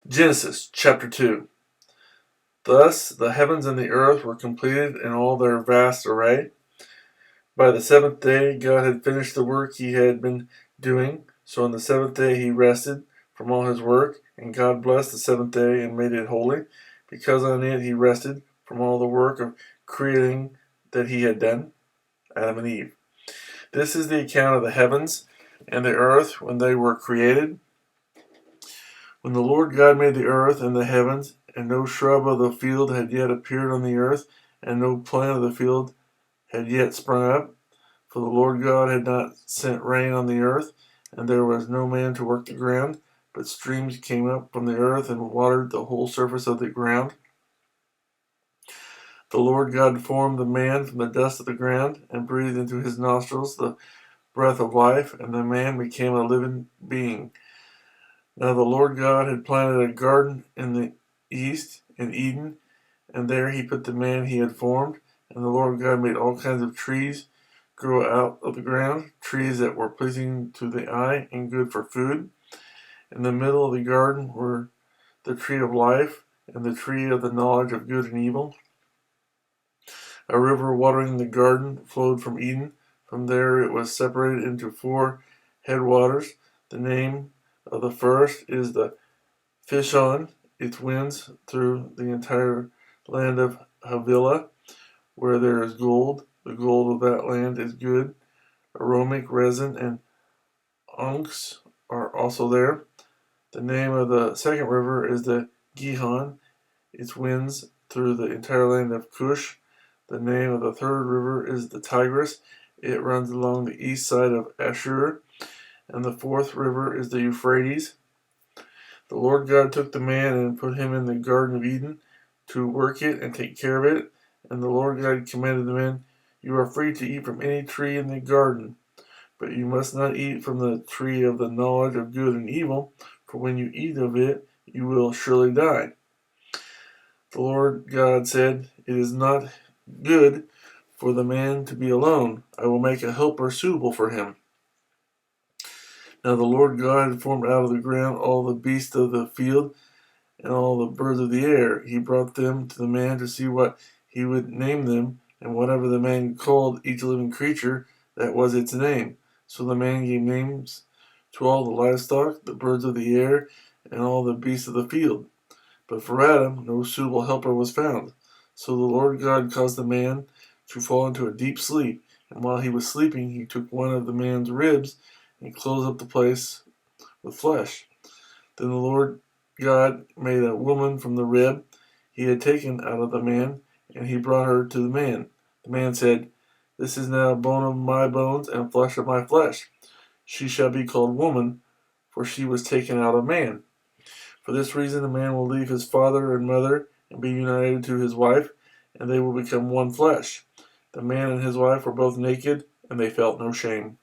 Genesis chapter 2. Thus the heavens and the earth were completed in all their vast array. By the seventh day God had finished the work he had been doing. So on the seventh day he rested from all his work, and God blessed the seventh day and made it holy, because on it he rested from all the work of creating that he had done. Adam and Eve. This is the account of the heavens and the earth when they were created. When the Lord God made the earth and the heavens, and no shrub of the field had yet appeared on the earth, and no plant of the field had yet sprung up, for the Lord God had not sent rain on the earth, and there was no man to work the ground, but streams came up from the earth and watered the whole surface of the ground. The Lord God formed the man from the dust of the ground, and breathed into his nostrils the breath of life, and the man became a living being. Now the Lord God had planted a garden in the east, in Eden, and there he put the man he had formed. And the Lord God made all kinds of trees grow out of the ground, trees that were pleasing to the eye and good for food. In the middle of the garden were the tree of life and the tree of the knowledge of good and evil. A river watering the garden flowed from Eden. From there it was separated into 4 headwaters. The name of the first is the Fishon. It winds through the entire land of Havilah, where there is gold. The gold of that land is good. Aromatic resin and onyx are also there. The name of the second river is the Gihon. It winds through the entire land of Cush. The name of the third river is the Tigris. It runs along the east side of Ashur. And the fourth river is the Euphrates. The Lord God took the man and put him in the Garden of Eden to work it and take care of it. And the Lord God commanded the man, "You are free to eat from any tree in the garden, but you must not eat from the tree of the knowledge of good and evil, for when you eat of it, you will surely die." The Lord God said, "It is not good for the man to be alone. I will make a helper suitable for him." Now the Lord God had formed out of the ground all the beasts of the field and all the birds of the air. He brought them to the man to see what he would name them, and whatever the man called each living creature, that was its name. So the man gave names to all the livestock, the birds of the air, and all the beasts of the field. But for Adam no suitable helper was found. So the Lord God caused the man to fall into a deep sleep, and while he was sleeping he took one of the man's ribs and closed up the place with flesh. Then the Lord God made a woman from the rib he had taken out of the man, and he brought her to the man. The man said, "This is now bone of my bones and flesh of my flesh. She shall be called woman, for she was taken out of man." For this reason a man will leave his father and mother and be united to his wife, and they will become one flesh. The man and his wife were both naked, and they felt no shame.